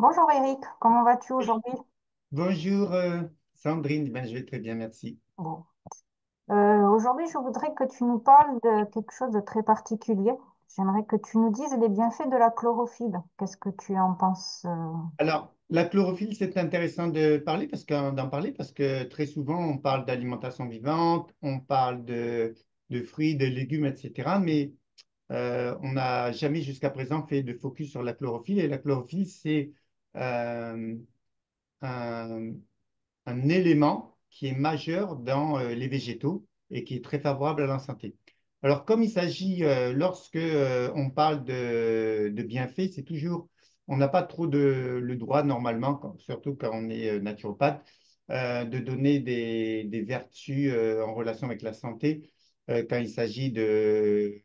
Bonjour Eric, comment vas-tu aujourd'hui? Bonjour Sandrine, je vais très bien, merci. Bon. Aujourd'hui, je voudrais que tu nous parles de quelque chose de très particulier. J'aimerais que tu nous dises les bienfaits de la chlorophylle. Qu'est-ce que tu en penses? Alors, la chlorophylle, c'est intéressant d'en parler parce que très souvent, on parle d'alimentation vivante, on parle de fruits, de légumes, etc. Mais on n'a jamais jusqu'à présent fait de focus sur la chlorophylle. Et la chlorophylle, c'est euh, un, un élément qui est majeur dans les végétaux et qui est très favorable à la santé. Alors, comme il s'agit, lorsque on parle de bienfaits, c'est toujours, on n'a pas trop le droit normalement, surtout quand on est naturopathe, de donner des vertus en relation avec la santé quand il s'agit de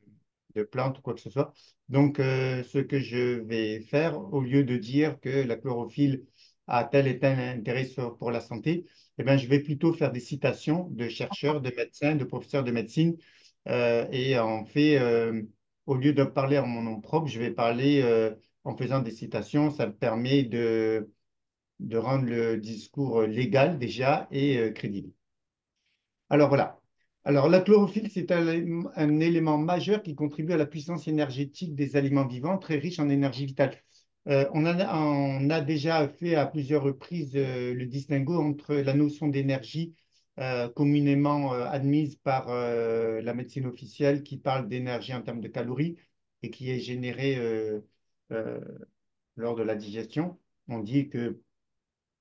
plantes ou quoi que ce soit. Donc, ce que je vais faire, au lieu de dire que la chlorophylle a tel et tel intérêt pour la santé, eh bien, je vais plutôt faire des citations de chercheurs, de médecins, de professeurs de médecine. Et en fait, au lieu de parler en mon nom propre, je vais parler en faisant des citations. Ça me permet de rendre le discours légal déjà et crédible. Alors voilà. Alors la chlorophylle, c'est un élément majeur qui contribue à la puissance énergétique des aliments vivants, très riches en énergie vitale. On a déjà fait à plusieurs reprises le distinguo entre la notion d'énergie communément admise par la médecine officielle qui parle d'énergie en termes de calories et qui est générée euh, lors de la digestion. On dit que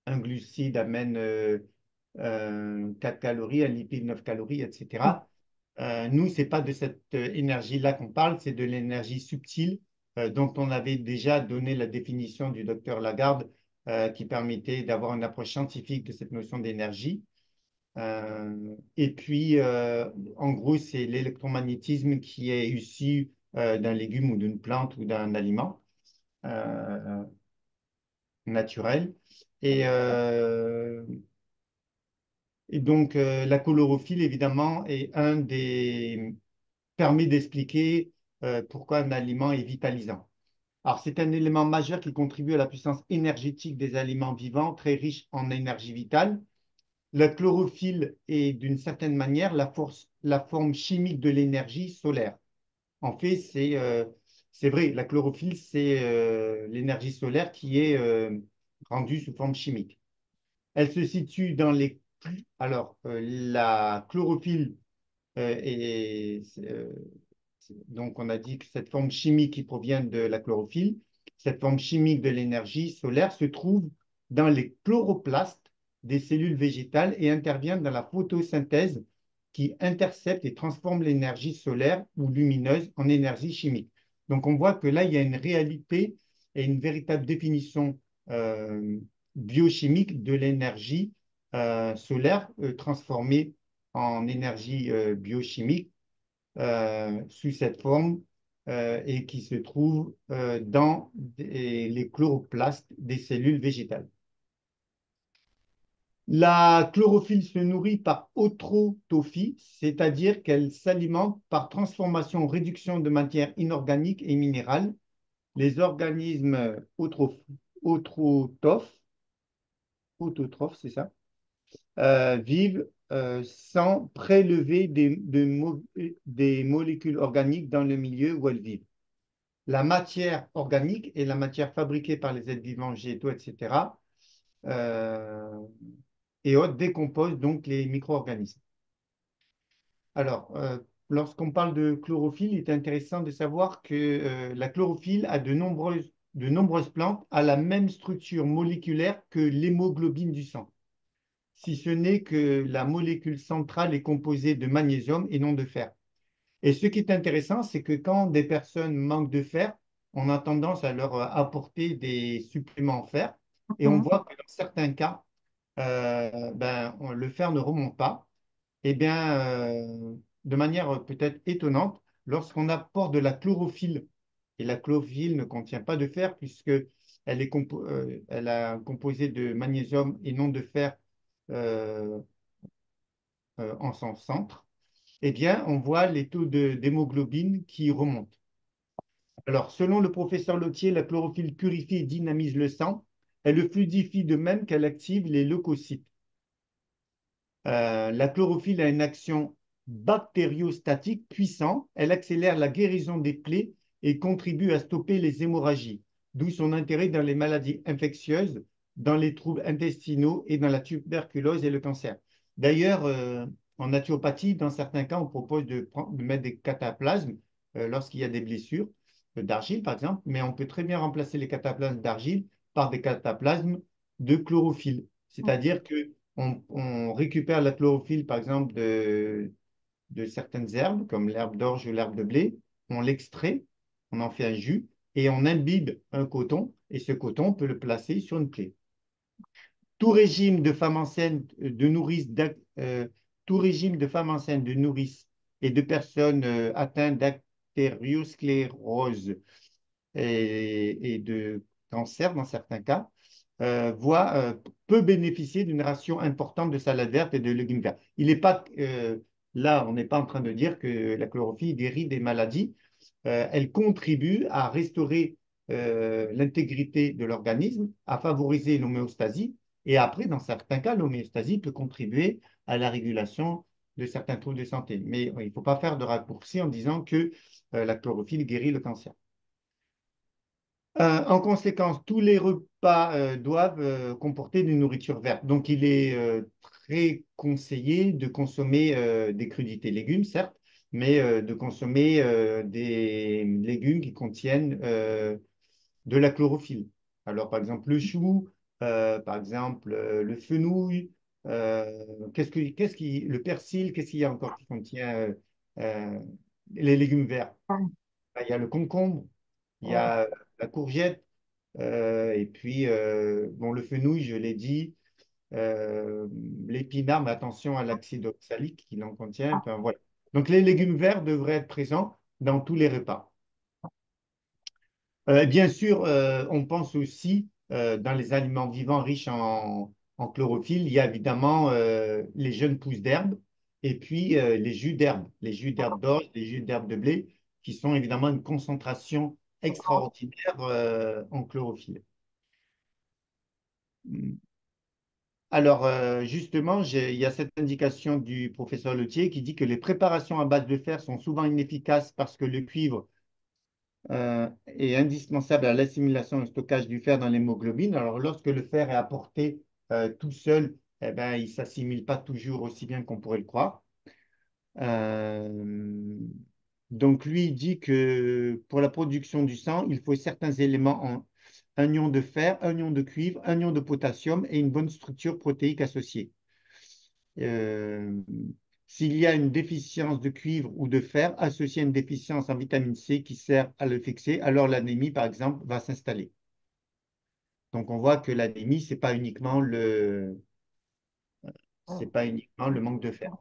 un glucide amène 4 calories, un lipide 9 calories, etc. Nous, ce n'est pas de cette énergie-là qu'on parle, c'est de l'énergie subtile dont on avait déjà donné la définition du docteur Lagarde qui permettait d'avoir une approche scientifique de cette notion d'énergie. Et puis, en gros, c'est l'électromagnétisme qui est issu d'un légume ou d'une plante ou d'un aliment. Naturel. Et, euh, et donc, la chlorophylle, évidemment, permet d'expliquer pourquoi un aliment est vitalisant. Alors, c'est un élément majeur qui contribue à la puissance énergétique des aliments vivants, très riches en énergie vitale. La chlorophylle est, d'une certaine manière, la forme chimique de l'énergie solaire. En fait, c'est vrai, la chlorophylle, c'est l'énergie solaire qui est rendue sous forme chimique. Elle se situe dans les... Alors, la chlorophylle donc, on a dit que cette forme chimique qui provient de la chlorophylle, cette forme chimique de l'énergie solaire se trouve dans les chloroplastes des cellules végétales et intervient dans la photosynthèse qui intercepte et transforme l'énergie solaire ou lumineuse en énergie chimique. Donc, on voit que là, il y a une réalité et une véritable définition euh, biochimique de l'énergie solaire transformée en énergie biochimique sous cette forme et qui se trouve dans les chloroplastes des cellules végétales. La chlorophylle se nourrit par autotrophie, c'est-à-dire qu'elle s'alimente par transformation ou réduction de matières inorganiques et minérales. Les organismes autotrophes, c'est ça, vivent sans prélever des molécules organiques dans le milieu où elles vivent. La matière organique et la matière fabriquée par les êtres vivants, végétaux, etc., euh, et autres décomposent donc les micro-organismes. Alors, lorsqu'on parle de chlorophylle, il est intéressant de savoir que la chlorophylle a de nombreuses plantes a la même structure moléculaire que l'hémoglobine du sang, si ce n'est que la molécule centrale est composée de magnésium et non de fer. Et ce qui est intéressant, c'est que quand des personnes manquent de fer, on a tendance à leur apporter des suppléments en fer. Et on Mhm. voit que dans certains cas, le fer ne remonte pas. Eh bien, de manière peut-être étonnante, lorsqu'on apporte de la chlorophylle, et la chlorophylle ne contient pas de fer puisque elle a composé de magnésium et non de fer euh, en son centre, eh bien, on voit les taux d'hémoglobine qui remontent. Alors, selon le professeur Lotier, la chlorophylle purifie et dynamise le sang. Elle le fluidifie de même qu'elle active les leucocytes. La chlorophylle a une action bactériostatique puissante. Elle accélère la guérison des plaies et contribue à stopper les hémorragies, d'où son intérêt dans les maladies infectieuses, dans les troubles intestinaux et dans la tuberculose et le cancer. D'ailleurs, en naturopathie, dans certains cas, on propose de mettre des cataplasmes lorsqu'il y a des blessures d'argile, par exemple, mais on peut très bien remplacer les cataplasmes d'argile par des cataplasmes de chlorophylle. C'est-à-dire que on récupère la chlorophylle, par exemple, de certaines herbes, comme l'herbe d'orge ou l'herbe de blé, on l'extrait, on en fait un jus, et on imbibe un coton, et ce coton, on peut le placer sur une plaie. Tout régime de femmes enceintes, de nourrices, tout régime de femmes enceintes, de nourrices et de personnes atteintes d'artériosclérose et de cancer dans certains cas, peut bénéficier d'une ration importante de salade verte et de légumes verts. Il n'est pas, là, on n'est pas en train de dire que la chlorophylle guérit des maladies. Elle contribue à restaurer l'intégrité de l'organisme, à favoriser l'homéostasie. Et après, dans certains cas, l'homéostasie peut contribuer à la régulation de certains troubles de santé. Mais il ne faut pas faire de raccourci en disant que la chlorophylle guérit le cancer. En conséquence, tous les repas doivent comporter des nourritures vertes. Donc, il est très conseillé de consommer des crudités légumes, certes, mais de consommer des légumes qui contiennent de la chlorophylle. Alors, par exemple, le chou, par exemple, le fenouil, le persil, qu'est-ce qu'il y a encore qui contient euh, les légumes verts? Ben, il y a le concombre, il y a la courgette. Et puis, bon, le fenouil, je l'ai dit, euh, l'épinard, mais attention à l'acide oxalique qu'il en contient. Enfin, voilà. Donc, les légumes verts devraient être présents dans tous les repas. Bien sûr, on pense aussi dans les aliments vivants riches en chlorophylle, il y a évidemment les jeunes pousses d'herbe et puis les jus d'herbe d'orge, les jus d'herbe de blé, qui sont évidemment une concentration extraordinaire en chlorophylle. Alors, justement, il y a cette indication du professeur Letier qui dit que les préparations à base de fer sont souvent inefficaces parce que le cuivre est indispensable à l'assimilation et au stockage du fer dans l'hémoglobine. Alors, lorsque le fer est apporté tout seul, eh ben, il ne s'assimile pas toujours aussi bien qu'on pourrait le croire. Euh, donc, lui, il dit que pour la production du sang, il faut certains éléments en un ion de fer, un ion de cuivre, un ion de potassium et une bonne structure protéique associée. Euh, S'il y a une déficience de cuivre ou de fer associée à une déficience en vitamine C qui sert à le fixer, alors l'anémie, par exemple, va s'installer. Donc, on voit que l'anémie, c'est pas uniquement le manque de fer.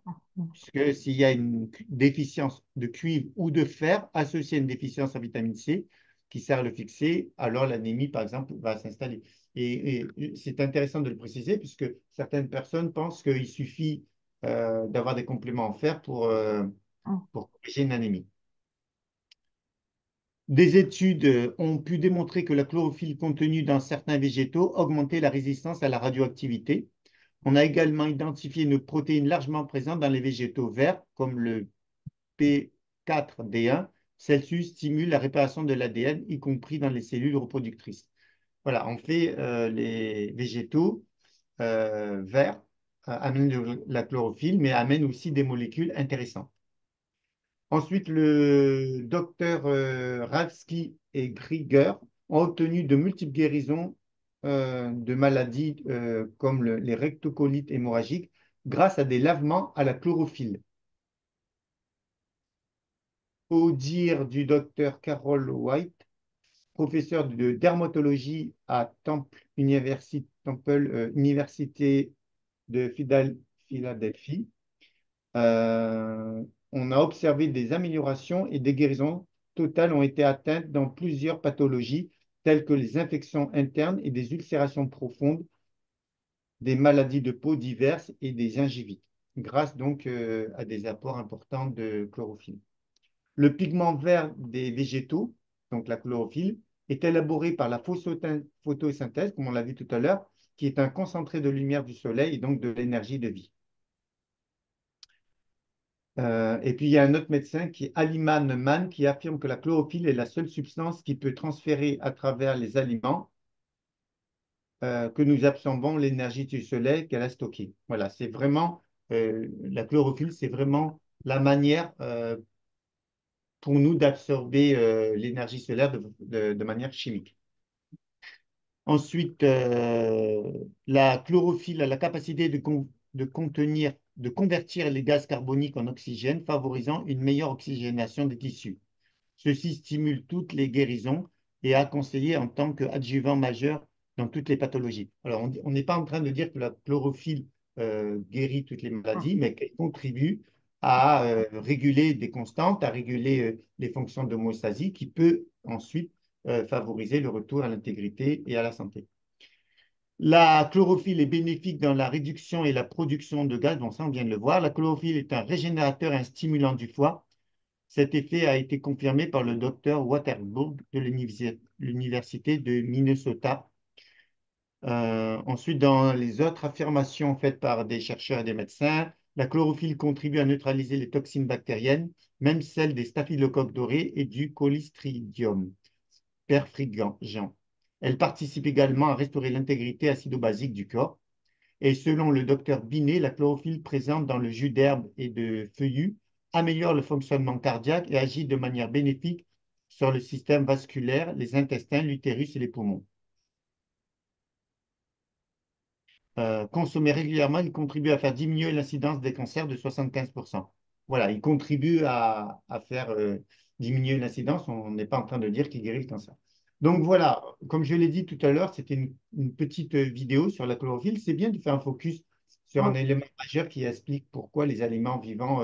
Puisque s'il y a une déficience de cuivre ou de fer associée à une déficience en vitamine C qui sert à le fixer, alors l'anémie, par exemple, va s'installer. Et c'est intéressant de le préciser puisque certaines personnes pensent qu'il suffit d'avoir des compléments en fer pour corriger une anémie. Des études ont pu démontrer que la chlorophylle contenue dans certains végétaux augmentait la résistance à la radioactivité. On a également identifié une protéine largement présente dans les végétaux verts, comme le P4D1. Celle-ci stimule la réparation de l'ADN, y compris dans les cellules reproductrices. Voilà, en fait, les végétaux verts amènent de la chlorophylle, mais amènent aussi des molécules intéressantes. Ensuite, le docteur Ravsky et Grieger ont obtenu de multiples guérisons de maladies comme les rectocolites hémorragiques grâce à des lavements à la chlorophylle. Au dire du docteur Carol White, professeur de dermatologie à Université de Philadelphie, on a observé des améliorations et des guérisons totales ont été atteintes dans plusieurs pathologies telles que les infections internes et des ulcérations profondes, des maladies de peau diverses et des gingivites, grâce donc à des apports importants de chlorophylle. Le pigment vert des végétaux, donc la chlorophylle, est élaboré par la photosynthèse, comme on l'a vu tout à l'heure, qui est un concentré de lumière du soleil et donc de l'énergie de vie. Et puis, il y a un autre médecin qui est Aliman Mann qui affirme que la chlorophylle est la seule substance qui peut transférer à travers les aliments que nous absorbons l'énergie du soleil qu'elle a stockée. Voilà, c'est vraiment la chlorophylle, c'est vraiment la manière pour nous d'absorber l'énergie solaire de manière chimique. Ensuite, la chlorophylle a la capacité de contenir, de convertir les gaz carboniques en oxygène, favorisant une meilleure oxygénation des tissus. Ceci stimule toutes les guérisons et est conseillé en tant qu'adjuvant majeur dans toutes les pathologies. Alors, on n'est pas en train de dire que la chlorophylle guérit toutes les maladies, mais qu'elle contribue à réguler des constantes, à réguler les fonctions d'homéostasie qui peut ensuite favoriser le retour à l'intégrité et à la santé. La chlorophylle est bénéfique dans la réduction et la production de gaz. Bon, ça, on vient de le voir. La chlorophylle est un régénérateur et un stimulant du foie. Cet effet a été confirmé par le docteur Waterberg de l'Université de Minnesota. Ensuite, dans les autres affirmations faites par des chercheurs et des médecins, la chlorophylle contribue à neutraliser les toxines bactériennes, même celles des staphylocoques dorés et du Clostridium perfringens. Elle participe également à restaurer l'intégrité acido-basique du corps. Et selon le docteur Binet, la chlorophylle présente dans le jus d'herbe et de feuillus améliore le fonctionnement cardiaque et agit de manière bénéfique sur le système vasculaire, les intestins, l'utérus et les poumons. Consommé régulièrement, il contribue à faire diminuer l'incidence des cancers de 75%. Voilà, il contribue à faire diminuer l'incidence. On n'est pas en train de dire qu'il guérit le cancer. Donc voilà, comme je l'ai dit tout à l'heure, c'était une petite vidéo sur la chlorophylle. C'est bien de faire un focus sur un Oui, élément majeur qui explique pourquoi les aliments vivants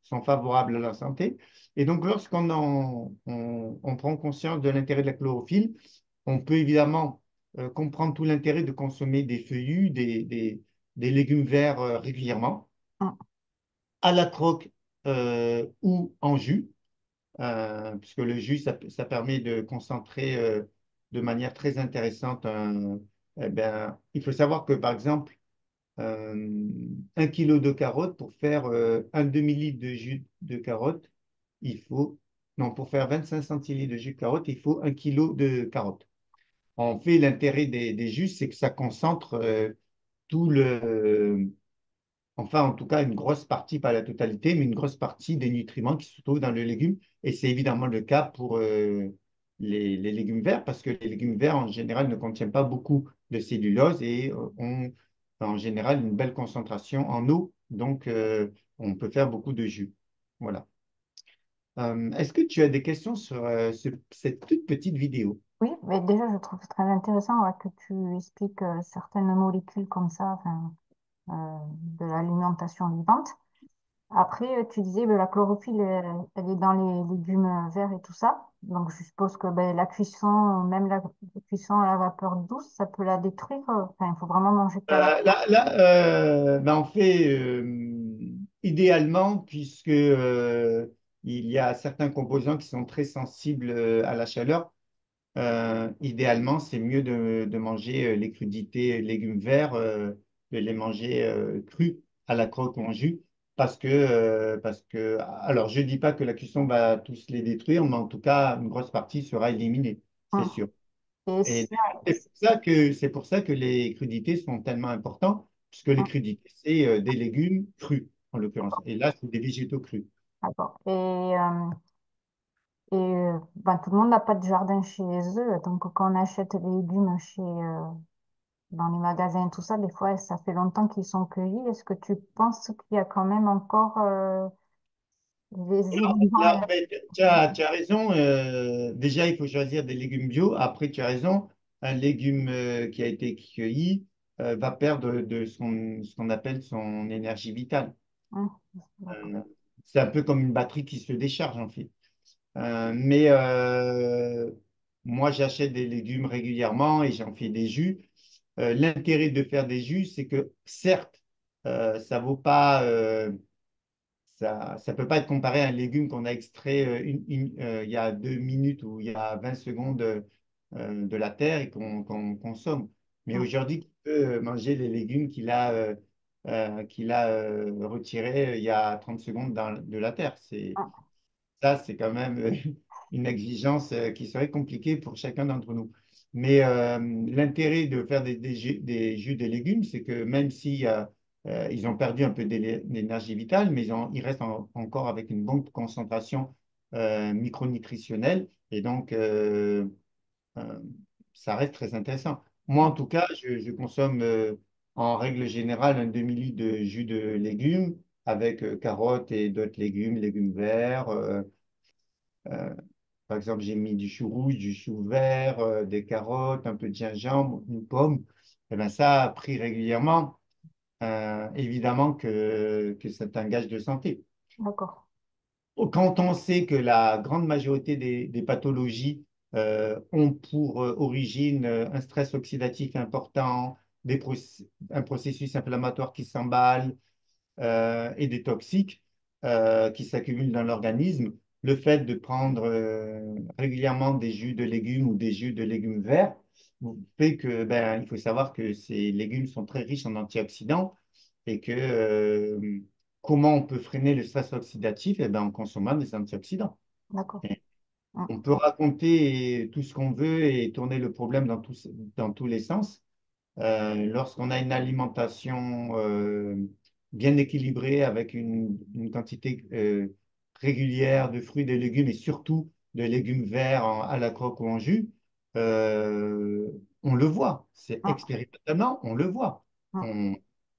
sont favorables à la santé. Et donc, lorsqu'on on prend conscience de l'intérêt de la chlorophylle, on peut évidemment comprendre tout l'intérêt de consommer des feuillus, des légumes verts régulièrement, mm, à la croque ou en jus, puisque le jus, ça permet de concentrer de manière très intéressante. Eh ben, il faut savoir que, par exemple, 1 kilo de carottes, pour faire un demi-litre de jus de carotte, il faut, non, pour faire 25 centilitres de jus de carotte, il faut 1 kilo de carottes. En fait, l'intérêt des jus, c'est que ça concentre tout le, enfin, en tout cas, une grosse partie, pas la totalité, mais une grosse partie des nutriments qui se trouvent dans le légume. Et c'est évidemment le cas pour les légumes verts, parce que les légumes verts, en général, ne contiennent pas beaucoup de cellulose et ont en général une belle concentration en eau. Donc, on peut faire beaucoup de jus. Voilà. Est-ce que tu as des questions sur cette toute petite vidéo? oui, mais déjà, je trouve très intéressant ouais, que tu expliques certaines molécules comme ça, enfin, de l'alimentation vivante. Après, tu disais que la chlorophylle, elle est dans les légumes verts et tout ça. Donc, je suppose que ben, la cuisson, même la cuisson à la vapeur douce, ça peut la détruire. Enfin, il faut vraiment manger qu'à la... Ben, on fait idéalement, puisque il y a certains composants qui sont très sensibles à la chaleur. Idéalement, c'est mieux de manger les crudités, légumes verts, de les manger crus à la croque ou en jus, parce que, alors je dis pas que la cuisson va tous les détruire, mais en tout cas, une grosse partie sera éliminée, c'est Hum. sûr. Et Et si... c'est pour ça que les crudités sont tellement importantes, puisque les hum, crudités, c'est des légumes crus, en l'occurrence. Et là, c'est des végétaux crus. d'accord. Ben, tout le monde n'a pas de jardin chez eux. Donc, quand on achète les légumes dans les magasins, tout ça, des fois, ça fait longtemps qu'ils sont cueillis. Est-ce que tu penses qu'il y a quand même encore des éléments... Ben, tu as raison. Déjà, il faut choisir des légumes bio. Après, tu as raison. Un légume qui a été cueilli va perdre ce qu'on appelle son énergie vitale. D'accord. Euh, c'est un peu comme une batterie qui se décharge, en fait. Mais moi, j'achète des légumes régulièrement et j'en fais des jus. L'intérêt de faire des jus, c'est que certes, ça vaut pas, ça peut pas être comparé à un légume qu'on a extrait il y a 2 minutes ou il y a 20 secondes de la terre et qu'on consomme. Mais mm, aujourd'hui, qui peut manger les légumes qu'il a retirés il y a 30 secondes de la terre? mm. Ça, c'est quand même une exigence qui serait compliquée pour chacun d'entre nous. Mais l'intérêt de faire des jus de légumes, c'est que même si ils ont perdu un peu d'énergie vitale, mais ils restent encore avec une bonne concentration micronutritionnelle. Et donc, euh, ça reste très intéressant. Moi, en tout cas, je consomme en règle générale un demi-litre de jus de légumes avec carottes et d'autres légumes, légumes verts. Euh, Par exemple, j'ai mis du chou rouge, du chou vert, des carottes, un peu de gingembre, une pomme. Et ben ça, pris régulièrement, évidemment que c'est un gage de santé. D'accord. Quand on sait que la grande majorité des pathologies ont pour origine un stress oxydatif important, un processus inflammatoire qui s'emballe, et des toxiques qui s'accumulent dans l'organisme, le fait de prendre régulièrement des jus de légumes ou des jus de légumes verts fait que ben, il faut savoir que ces légumes sont très riches en antioxydants et que comment on peut freiner le stress oxydatif? Eh ben, en consommant des antioxydants. D'accord. Et Mm, on peut raconter tout ce qu'on veut et tourner le problème dans tous les sens. Lorsqu'on a une alimentation bien équilibrée avec une quantité régulière de fruits, de légumes et surtout de légumes verts à la croque ou en jus, euh, on le voit. C'est mm, expérimentalement, on le voit. mm, On,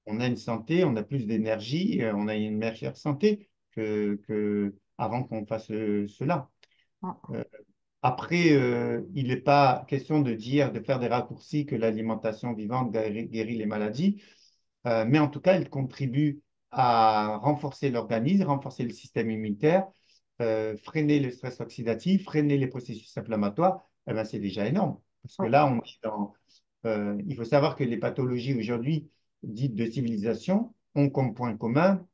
on a une santé, on a plus d'énergie, on a une meilleure santé que avant qu'on fasse cela. mm. Euh, Après, il n'est pas question de dire, de faire des raccourcis que l'alimentation vivante guérit les maladies, mais en tout cas, elle contribue à renforcer l'organisme, renforcer le système immunitaire, freiner le stress oxydatif, freiner les processus inflammatoires. Eh ben, c'est déjà énorme. Parce que Oui, là, il faut savoir que les pathologies aujourd'hui dites de civilisation ont comme point commun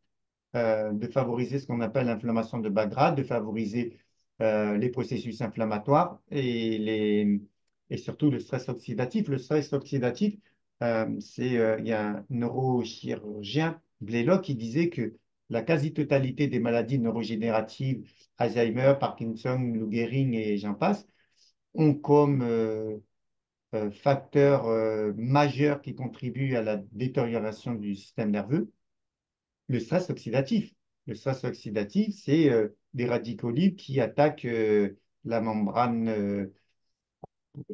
de favoriser ce qu'on appelle l'inflammation de bas grade, de favoriser les processus inflammatoires et surtout le stress oxydatif. Le stress oxydatif, il y a un neurochirurgien, Blalock, qui disait que la quasi-totalité des maladies neurodégénératives, Alzheimer, Parkinson, Lou Gehrig et j'en passe, ont comme facteur majeur qui contribue à la détérioration du système nerveux le stress oxydatif. Le stress oxydatif, c'est des radicaux libres qui attaquent la membrane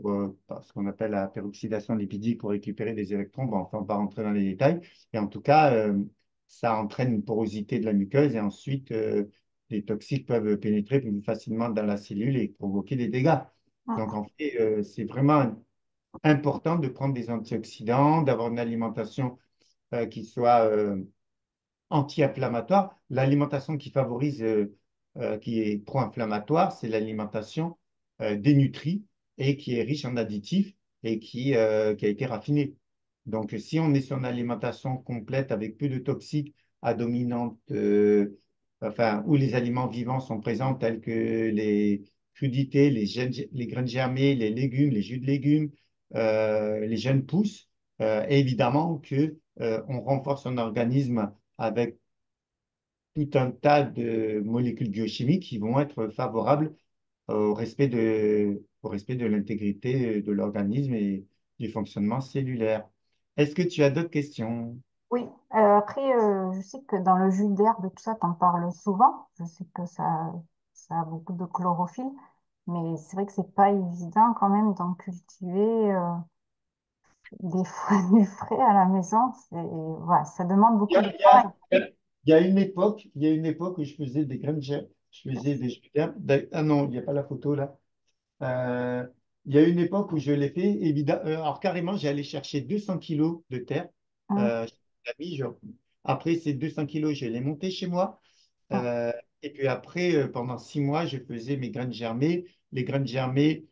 pour ce qu'on appelle la peroxydation lipidique pour récupérer des électrons. Bon, enfin, on va pas rentrer dans les détails. Et en tout cas, ça entraîne une porosité de la muqueuse et ensuite, les toxiques peuvent pénétrer plus facilement dans la cellule et provoquer des dégâts. Donc, mm, en fait, c'est vraiment important de prendre des antioxydants, d'avoir une alimentation qui soit anti-inflammatoire. L'alimentation qui favorise, qui est pro-inflammatoire, c'est l'alimentation dénutrie et qui est riche en additifs et qui a été raffinée. Donc, si on est sur une alimentation complète avec peu de toxiques à dominante, enfin, où les aliments vivants sont présents, tels que les crudités, les graines germées, les légumes, les jus de légumes, les jeunes pousses, évidemment que on renforce son organisme avec tout un tas de molécules biochimiques qui vont être favorables au respect de l'intégrité de l'organisme et du fonctionnement cellulaire. Est-ce que tu as d'autres questions? oui. Après, je sais que dans le jus d'herbe, tout ça, t'en parles souvent. Je sais que ça a beaucoup de chlorophylle, mais c'est vrai que c'est pas évident quand même d'en cultiver des fois du frais à la maison. Voilà, ça demande Il y beaucoup a, de il y a- travail. il y a une époque où je faisais des graines germes, je faisais des jus d'herbe. Ah non, il n'y a pas la photo là. Euh, il y a une époque où je l'ai fait, alors carrément, j'ai allé chercher 200 kilos de terre. Hum, Chez un ami, après ces 200 kilos, je les montais chez moi. hum, Euh, et puis après, pendant 6 mois, je faisais mes graines germées. Les graines germées,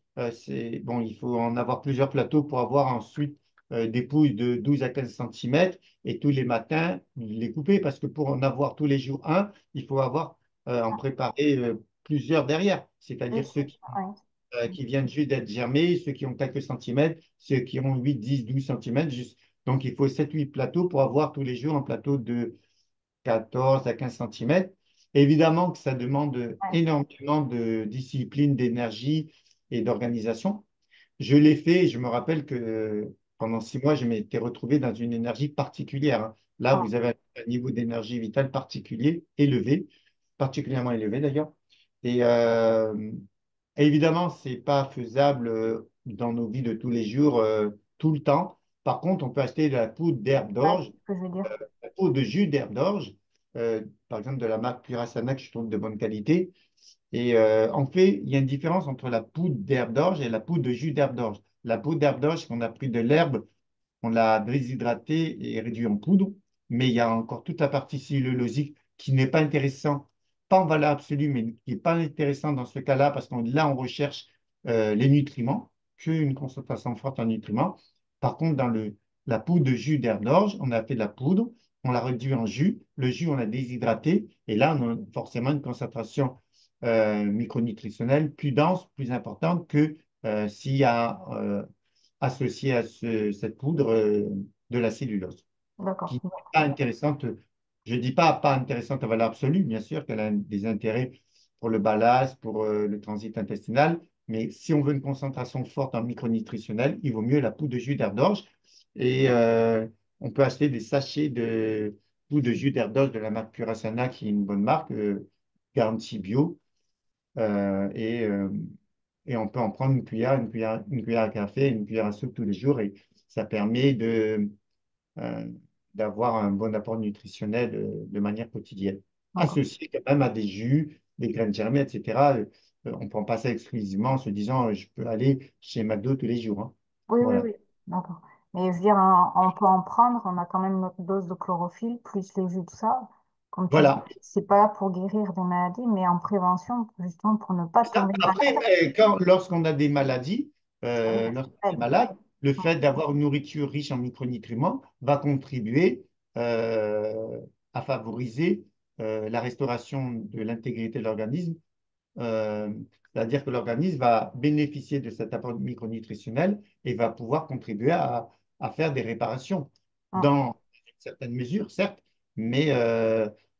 bon, il faut en avoir plusieurs plateaux pour avoir ensuite des pousses de 12 à 15 centimètres. Et tous les matins, les couper parce que pour en avoir tous les jours un, il faut avoir en préparé plusieurs derrière. oui, C'est-à-dire ouais. qui viennent juste d'être germés, ceux qui ont quelques centimètres, ceux qui ont 8, 10, 12 centimètres. Donc, il faut 7, 8 plateaux pour avoir tous les jours un plateau de 14 à 15 centimètres. Évidemment que ça demande Ouais. énormément de discipline, d'énergie et d'organisation. Je l'ai fait et je me rappelle que pendant 6 mois, je m'étais retrouvé dans une énergie particulière, hein. Là, Ah, vous avez un niveau d'énergie vitale particulier, élevé, particulièrement élevé d'ailleurs. Et évidemment, ce n'est pas faisable dans nos vies de tous les jours, tout le temps. Par contre, on peut acheter de la poudre d'herbe ouais, c'est d'orge, ce que je veux dire. la poudre de jus d'herbe d'orge, par exemple de la marque Purasana que je trouve de bonne qualité. Et en fait, il y a une différence entre la poudre d'herbe d'orge et la poudre de jus d'herbe d'orge. La poudre d'herbe d'orge, qu'on a pris de l'herbe, on l'a déshydratée et réduit en poudre, mais il y a encore toute la partie cellulosique qui n'est pas intéressant, pas en valeur absolue, mais qui n'est pas intéressant dans ce cas-là, parce que là, on recherche les nutriments, qu'une concentration forte en nutriments. Par contre, la poudre de jus d'herbe d'orge, on a fait de la poudre, on l'a réduit en jus, le jus, on l'a déshydraté, et là, on a forcément une concentration micronutritionnelle plus dense, plus importante que s'il y a associé à cette poudre de la cellulose, qui D'accord. n'est pas intéressante. Je ne dis pas intéressante à valeur absolue, bien sûr qu'elle a des intérêts pour le ballast, pour le transit intestinal, mais si on veut une concentration forte en micronutritionnel, il vaut mieux la poudre de jus d'herbe d'orge. Et on peut acheter des sachets de poudre de jus d'herbe d'orge de la marque Purasana, qui est une bonne marque, garantie bio. Euh, et, euh, et on peut en prendre une cuillère à café, une cuillère à soupe tous les jours et ça permet euh, d'avoir un bon apport nutritionnel de manière quotidienne. D'accord. Associé quand même à des jus, des graines germées, etc. On ne prend pas ça exclusivement en se disant je peux aller chez McDo tous les jours, hein. Oui, oui, Voilà. oui. D'accord. Mais je veux dire, on peut en prendre, on a quand même notre dose de chlorophylle, plus les jus, tout ça. Comme tu dis, Voilà. c'est pas là pour guérir des maladies, mais en prévention, justement pour ne pas Ça. tomber Après, malade. lorsqu'on a des maladies, Ça lorsqu'on est aide. malade, le fait d'avoir une nourriture riche en micronutriments va contribuer euh, à favoriser la restauration de l'intégrité de l'organisme. Euh, C'est-à-dire que l'organisme va bénéficier de cet apport micronutritionnel et va pouvoir contribuer à faire des réparations Hum, dans certaines mesures, certes, mais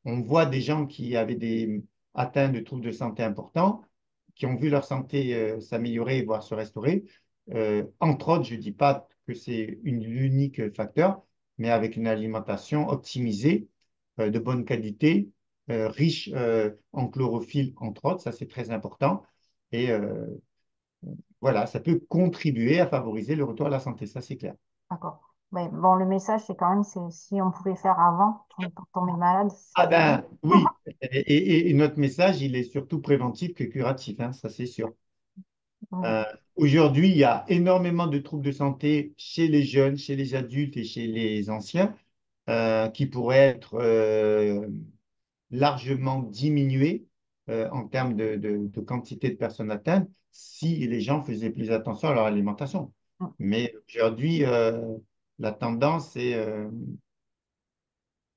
on voit des gens qui avaient des atteints de troubles de santé importants, qui ont vu leur santé s'améliorer, voire se restaurer. Entre autres, je ne dis pas que c'est l'unique facteur, mais avec une alimentation optimisée, de bonne qualité, riche en chlorophylle, entre autres, ça c'est très important. Et voilà, ça peut contribuer à favoriser le retour à la santé, ça c'est clair. d'accord. Mais bon, le message, c'est quand même, c'est si on pouvait faire avant, pour ne pas tomber malade, Ah c'est ben oui, et notre message, il est surtout préventif que curatif, hein, ça c'est sûr. Hum, Euh, Aujourd'hui, il y a énormément de troubles de santé chez les jeunes, chez les adultes et chez les anciens qui pourraient être largement diminués en termes de quantité de personnes atteintes si les gens faisaient plus attention à leur alimentation. hum, Mais aujourd'hui, la tendance,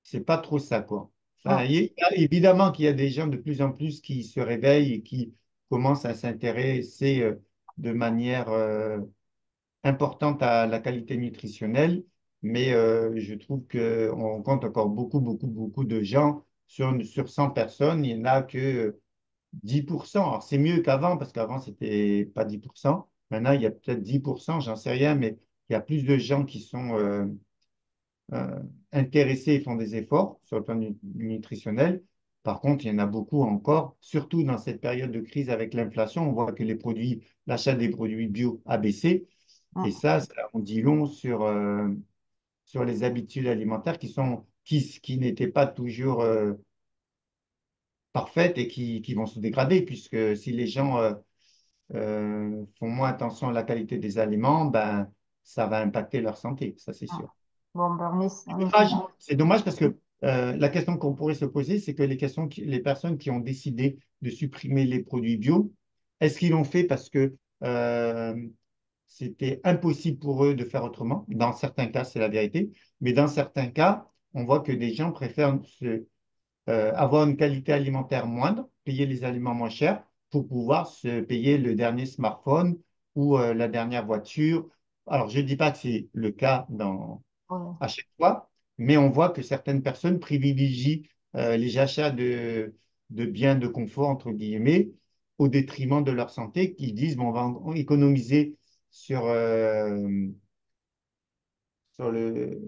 c'est pas trop ça, quoi. Enfin, hum, évidemment qu'il y a des gens de plus en plus qui se réveillent et qui commencent à s'intéresser de manière importante à la qualité nutritionnelle, mais je trouve qu'on compte encore beaucoup, beaucoup, beaucoup de gens sur 100 personnes, il n'y en a que 10%. Alors, c'est mieux qu'avant, parce qu'avant, c'était pas 10%. Maintenant, il y a peut-être 10%, j'en sais rien, mais il y a plus de gens qui sont intéressés et font des efforts sur le plan nutritionnel. Par contre, il y en a beaucoup encore, surtout dans cette période de crise avec l'inflation. On voit que l'achat des produits bio a baissé. Et hum. ça on dit long sur les habitudes alimentaires qui n'étaient pas toujours parfaites et qui vont se dégrader, puisque si les gens font moins attention à la qualité des aliments, ben, ça va impacter leur santé, ça c'est Hum. sûr. Bon, ben, C'est dommage parce que la question qu'on pourrait se poser, c'est que les personnes qui ont décidé de supprimer les produits bio, est-ce qu'ils l'ont fait parce que c'était impossible pour eux de faire autrement? Dans certains cas, c'est la vérité, mais dans certains cas, on voit que des gens préfèrent avoir une qualité alimentaire moindre, payer les aliments moins chers, pour pouvoir se payer le dernier smartphone ou la dernière voiture. Alors, je ne dis pas que c'est le cas Oui. à chaque fois, mais on voit que certaines personnes privilégient les achats de biens de confort, entre guillemets, au détriment de leur santé, qui disent, bon, on va économiser sur, sur le,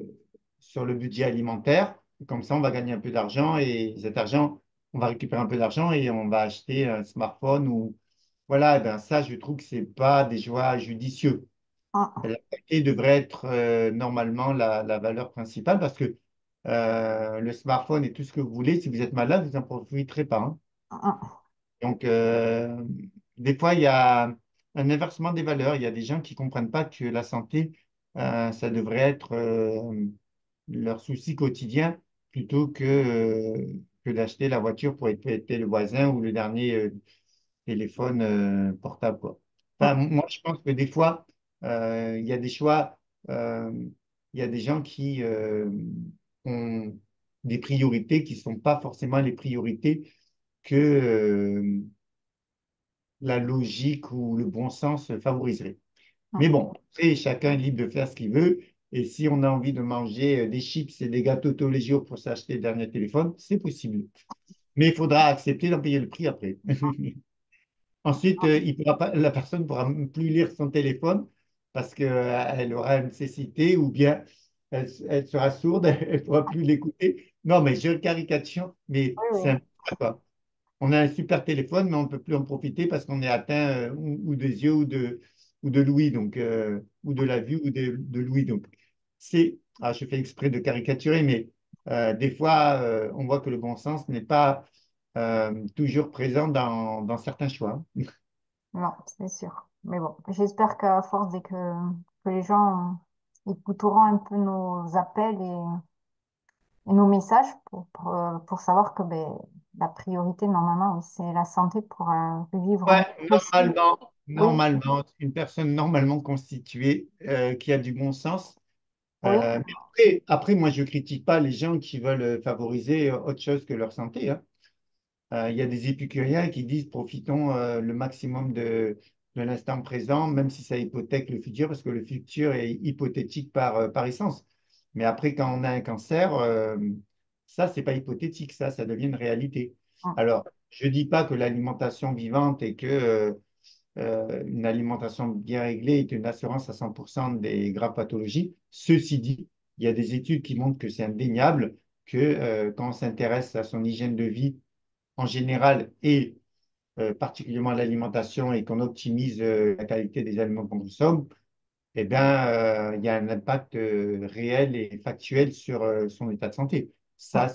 sur le budget alimentaire. Comme ça, on va gagner un peu d'argent et cet argent, on va récupérer un peu d'argent et on va acheter un smartphone ou voilà, eh ben ça, je trouve que c'est pas des choix judicieux. Ah, La qualité devrait être normalement la valeur principale parce que le smartphone et tout ce que vous voulez, si vous êtes malade, vous n'en profiterez pas, hein. ah, Donc, des fois, il y a un inversement des valeurs. Il y a des gens qui ne comprennent pas que la santé, ça devrait être leur souci quotidien plutôt que d'acheter la voiture pour fêter le voisin ou le dernier téléphone portable, quoi. Enfin, ah, moi, je pense que des fois, il y a des choix, euh, il y a des gens qui ont des priorités qui ne sont pas forcément les priorités que la logique ou le bon sens favoriserait. Mais ah. bon, après, chacun est libre de faire ce qu'il veut. Et si on a envie de manger des chips et des gâteaux tous les jours pour s'acheter le dernier téléphone, c'est possible. Mais il faudra accepter d'en payer le prix après. Ensuite, la personne ne pourra même plus lire son téléphone parce qu'elle aura une cécité ou bien elle sera sourde, elle ne pourra plus l'écouter. Non, mais je caricature, mais Oui, c'est oui. un peu ça. On a un super téléphone, mais on ne peut plus en profiter parce qu'on est atteint ou des yeux ou de l'ouïe, donc, ou de la vue ou de l'ouïe. Donc, je fais exprès de caricaturer, mais des fois, on voit que le bon sens n'est pas toujours présent dans certains choix. Non, c'est sûr. Mais bon, j'espère qu'à force, que les gens écouteront un peu nos appels et nos messages pour savoir que ben, la priorité, normalement, oui, c'est la santé pour vivre un Ouais, peu possible. Oui, une personne normalement constituée qui a du bon sens. oui, Mais après, moi, je ne critique pas les gens qui veulent favoriser autre chose que leur santé, hein. Il y a des épicuriens qui disent profitons le maximum de l'instant présent, même si ça hypothèque le futur, parce que le futur est hypothétique par essence. Mais après, quand on a un cancer, ça, c'est pas hypothétique, ça devient une réalité. mm, Alors, je ne dis pas que l'alimentation vivante et que une alimentation bien réglée est une assurance à 100% des graves pathologies. Ceci dit, il y a des études qui montrent que c'est indéniable que quand on s'intéresse à son hygiène de vie, en général et particulièrement l'alimentation et qu'on optimise la qualité des aliments qu'on consomme, eh bien, il y a un impact réel et factuel sur son état de santé. mm, Ça,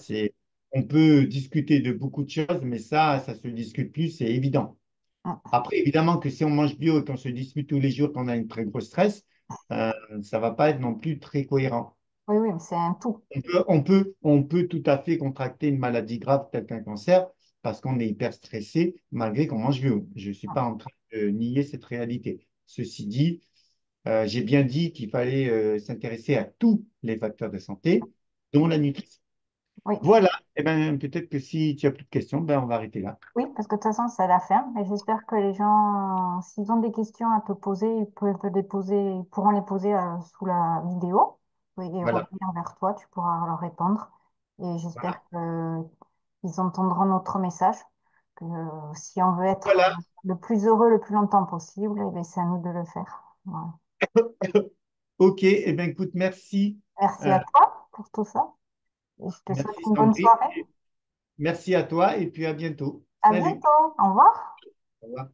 on peut discuter de beaucoup de choses, mais ça se discute plus, c'est évident. mm. Après, évidemment que si on mange bio et qu'on se dispute tous les jours, qu'on a une très grosse stress, euh, ça va pas être non plus très cohérent. Oui, oui, mais c'est un tout. On peut tout à fait contracter une maladie grave telle qu'un cancer parce qu'on est hyper stressé malgré qu'on mange bio. Je ne suis Mm. pas en train de nier cette réalité. Ceci dit, j'ai bien dit qu'il fallait s'intéresser à tous les facteurs de santé, dont la nutrition. Oui. Voilà. Eh ben, peut-être que si tu as plus de questions, ben, on va arrêter là. Oui, parce que de toute façon, c'est la fin. Et j'espère que les gens, s'ils ont des questions à te poser, ils pourront les poser sous la vidéo. Oui, et Voilà. revenir vers toi, tu pourras leur répondre. Et j'espère Voilà. qu'ils entendront notre message, que si on veut être Voilà. le plus heureux le plus longtemps possible, eh bien, c'est à nous de le faire. Voilà. OK. Eh bien, écoute, merci. Merci Euh, à toi pour tout ça. Et je te souhaite merci, une bonne Sandrine. soirée. Merci à toi et puis à bientôt. À Salut. bientôt. Au revoir. Au revoir.